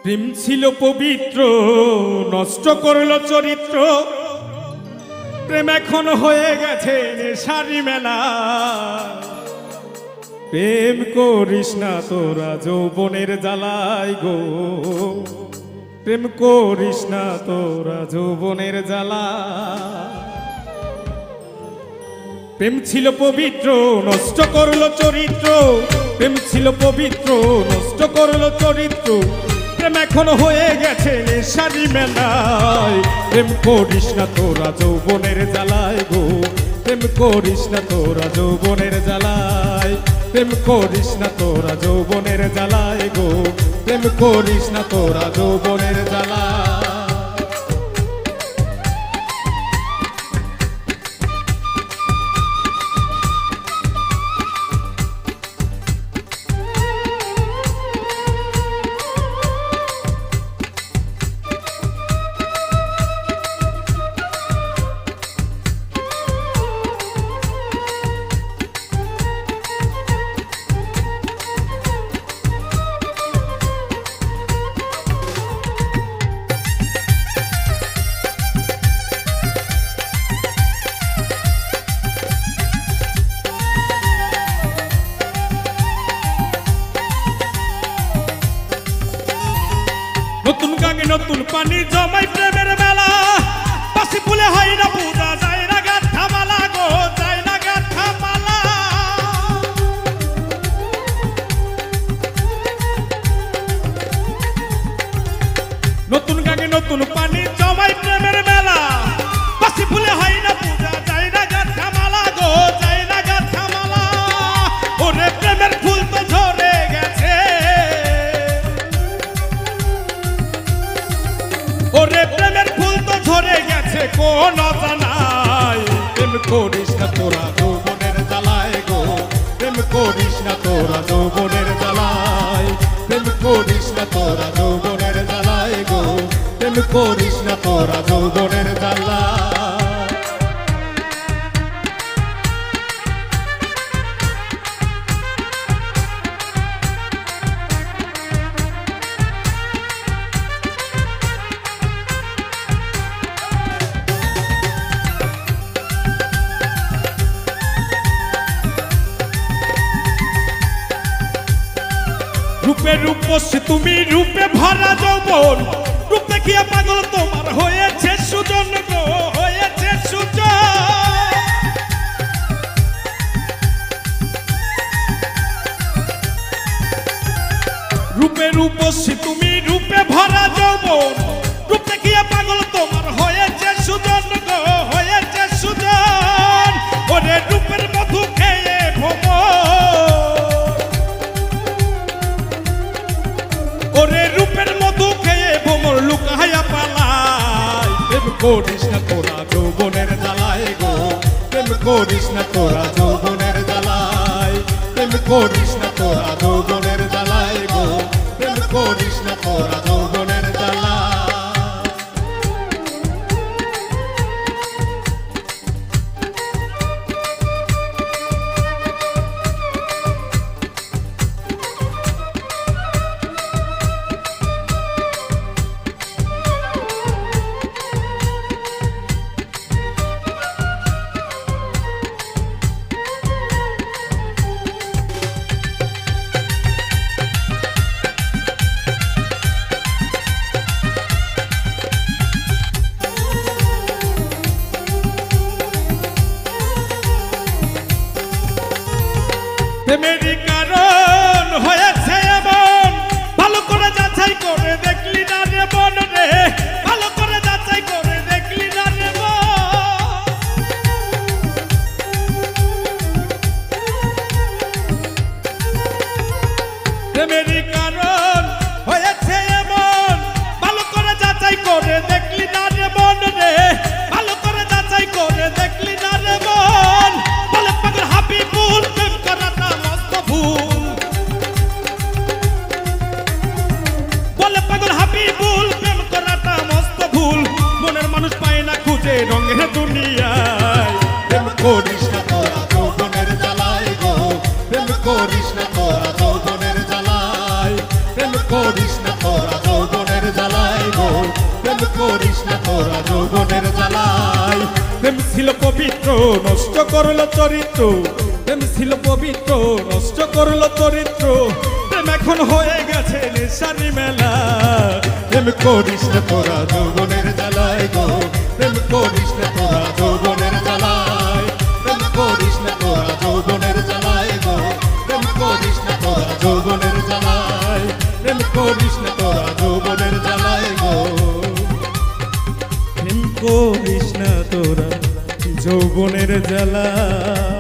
প্রেম ছিল পবিত্র, নষ্ট করলো চরিত্র। প্রেম এখন হয়ে গেছে নেশারি মেলা। প্রেম করিস না তোরা যৌবনের জ্বালায় গো, প্রেম করিস না তোরা যৌবনের জ্বালা। প্রেম ছিল পবিত্র, নষ্ট করলো চরিত্র। প্রেম ছিল পবিত্র, নষ্ট করলো চরিত্র। প্রেম এখন হয়ে গেছে নেশারি মেলায়। প্রেম করিস না তোরা যৌবনের জ্বালায় গো, প্রেম করিস না তোরা যৌবনের জ্বালায়। প্রেম করিস না তোরা যৌবনের জ্বালায় গো, প্রেম করিস না তোরা যৌবনের জ্বালায়। নতুন গাঙে নতুন পানি জমাই প্রেমের মেলা। পাশে ফুলে হয় না পূজা, যায় না গাঁথা মালা গো, যায় না গাঁথা মালা। নতুন গাঙে নতুন পানি জমাই প্রেমের মেলা। পাশে ফুলে হয় না পূজা, যায় না গাঁথা মালা গো, যায় না গাঁথা মালা। ওরে প্রেমের ফুল তো ঝরে গেছে, ওরে প্রেমের ফুল তো ঝরে গেছে কোন অজানায়। প্রেম করিস না তোরা যৌবনের জ্বালায় গো, প্রেম করিস না তোরা যৌবনের জ্বালায়। প্রেম করিস না তোরা যৌবনের জ্বালায় গো, প্রেম করিস না তোরা যৌবনের জ্বালায়। রূপে রূপসী তুমি, রূপে ভরা যৌবন। রূপ দেখিয়া পাগল তোমার হয়েছে সুজন গো, হয়েছে সুজন। রূপে রূপসী তুমি, রূপে ভরা যৌবন। রূপ দেখিয়া পাগল তোমার হয়েছে সুজন গো, হয়েছে সুজন। ওরে রূপের মধু খেয়ে ভ্রমর, ওরে রূপের মধু খেয়ে ভ্রমর লুকাইয়া পালায়। প্রেম করিস না তোরা যৌবনের জ্বালায় গো, প্রেম করিস না তোরা যৌবনের জ্বালায়। প্রেম করিস না তোরা যৌবনের জ্বালায় গো, প্রেম করিস না তোরা যৌবনের জ্বালায়। প্রেমেরই কারণ হয়েছে এমন, ভালো করে যাচাই করে দেখলি না রে মন রে, ভালো করে যাচাই করে দেখলি না রে মন। প্রেমেরই কারণ হয়েছে এমন, ভালো করে যাচাই করে দেখলি না রে মন রে, ভালো করে যাচাই করে দেখলি না রে মন। বলে পাগল হাবিবুল প্রেম করাটা মস্ত ভুল, বলে পাগল হাবিবুল প্রেম করাটা মস্ত ভুল। মনের মানুষ পায় না খুঁজে রঙের দুনিয়ায়। প্রেম করিস না তোরা যৌবনের জ্বালায় গো, প্রেম করিস না তোরা যৌবনের জ্বালায়। প্রেম করিস না তোরা যৌবনের করিস না তোরা যৌবনের জ্বালায় প্রেম ছিল পবিত্র নষ্ট করলো চরিত্র প্রেম ছিল পবিত্র নষ্ট করলো চরিত্র প্রেম এখন হয়ে গেছে নেশারি মেলা প্রেম করিস না তোরা যৌবনের জ্বালায় গো প্রেম করিস না তোরা যৌবনের জ্বালায় প্রেম করিস না তোরা যৌবনের জ্বালায় গো প্রেম করিস না তোরা যৌবনের জ্বালায় প্রেম করিস না তোরা যৌবনের জ্বালায় গো প্রেম করিস না তোরা যৌবনের জ্বালায়